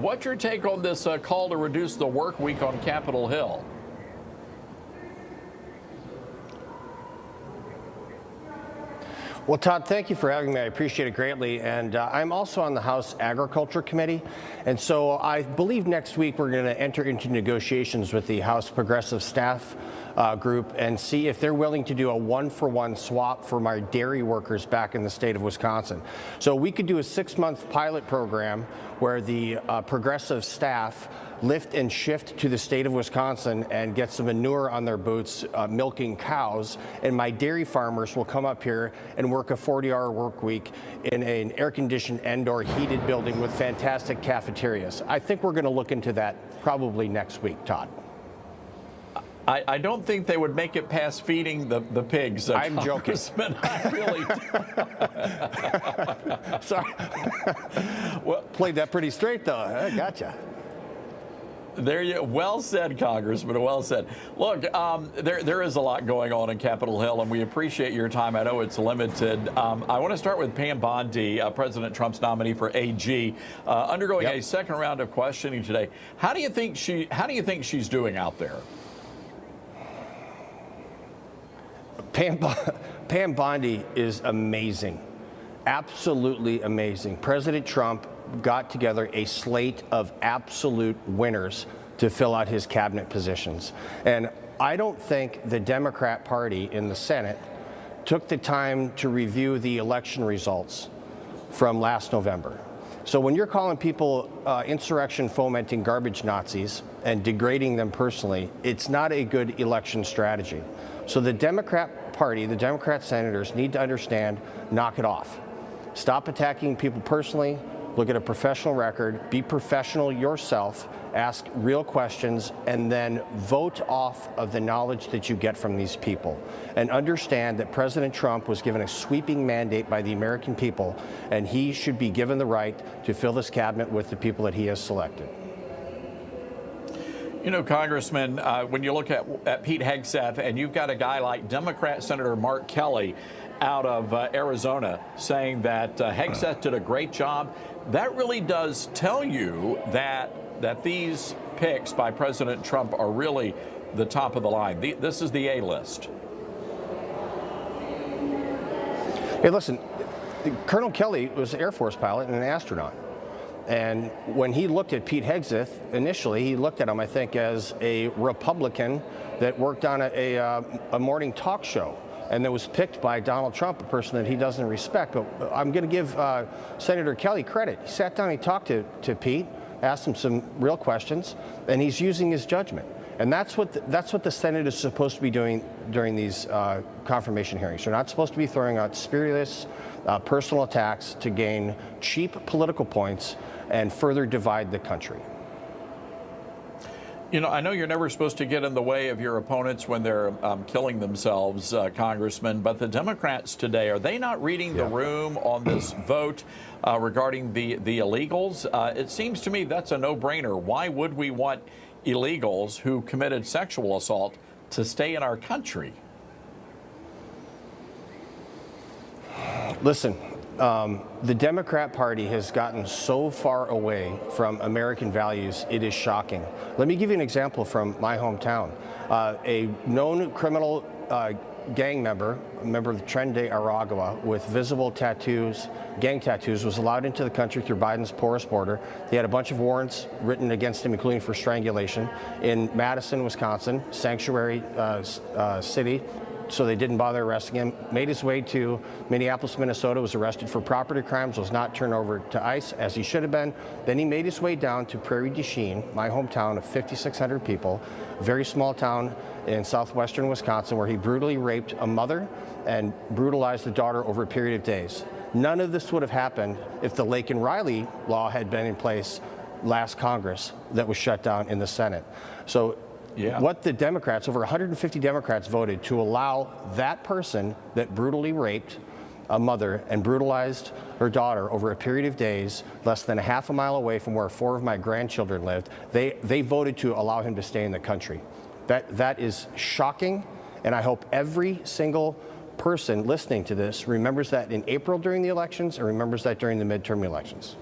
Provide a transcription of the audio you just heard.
What's your take on this call to reduce the work week on Capitol Hill? Well, Todd, thank you for having me. I appreciate it greatly. And I'm also on the House Agriculture Committee. And so I believe next week we're going to enter into negotiations with the House Progressive Staff group and see if they're willing to do a one-for-one swap for my dairy workers back in the state of Wisconsin. So we could do a 6-month pilot program where the progressive staff lift and shift to the state of Wisconsin and get some manure on their boots milking cows, and my dairy farmers will come up here and work a 40-hour work week in an air-conditioned and/or heated building with fantastic cafeterias. I think we're going to look into that probably next week, Todd. I don't think they would make it past feeding the pigs. I'm joking. I really Sorry. Well, played that pretty straight, though. I gotcha. There you, well said, Congressman. Well said. Look, there is a lot going on in Capitol Hill, and we appreciate your time. I know it's limited. I want to start with Pam Bondi, President Trump's nominee for AG, undergoing a second round of questioning today. How do you think she's doing out there? Pam Bondi is amazing, absolutely amazing. President Trump got together a slate of absolute winners to fill out his cabinet positions. And I don't think the Democrat Party in the Senate took the time to review the election results from last November. So when you're calling people insurrection fomenting garbage Nazis and degrading them personally, it's not a good election strategy. So the Democrat Party, the Democrat senators need to understand, knock it off. Stop attacking people personally. Look at a professional record, be professional yourself, ask real questions, and then vote off of the knowledge that you get from these people. And understand that President Trump was given a sweeping mandate by the American people, and he should be given the right to fill this cabinet with the people that he has selected. You know, Congressman, when you look at Pete Hegseth, and you've got a guy like Democrat Senator Mark Kelly out of Arizona saying that Hegseth did a great job, that really does tell you that these picks by President Trump are really the top of the line. This is the A-list. Hey, listen, Colonel Kelly was an Air Force pilot and an astronaut. And when he looked at Pete Hegseth, initially, he looked at him, I think, as a Republican that worked on a morning talk show and that was picked by Donald Trump, a person that he doesn't respect. But I'm going to give Senator Kelly credit. He sat down, he talked to Pete, asked him some real questions, and he's using his judgment. And that's what the Senate is supposed to be doing during these confirmation hearings. They're not supposed to be throwing out spurious personal attacks to gain cheap political points and further divide the country. You know, I know you're never supposed to get in the way of your opponents when they're killing themselves, Congressman, but the Democrats today, are they not reading the room on this vote regarding the illegals? It seems to me that's a no-brainer. Why would we want illegals who committed sexual assault to stay in our country? Listen, the Democrat Party has gotten so far away from American values, it is shocking. Let me give you an example from my hometown. A known criminal gang member, a member of the Tren de Aragua, with visible tattoos, gang tattoos, was allowed into the country through Biden's porous border. He had a bunch of warrants written against him, including for strangulation, in Madison, Wisconsin, sanctuary city. So they didn't bother arresting him. Made his way to Minneapolis, Minnesota, was arrested for property crimes, was not turned over to ICE as he should have been. Then he made his way down to Prairie du Chien, my hometown of 5,600 people, a very small town in southwestern Wisconsin, where he brutally raped a mother and brutalized the daughter over a period of days. None of this would have happened if the Lake and Riley law had been in place last Congress that was shut down in the Senate. So what the Democrats, over 150 Democrats, voted to allow that person that brutally raped a mother and brutalized her daughter over a period of days, less than a half a mile away from where 4 of my grandchildren lived, they voted to allow him to stay in the country. That is shocking, and I hope every single person listening to this remembers that in April during the elections and remembers that during the midterm elections.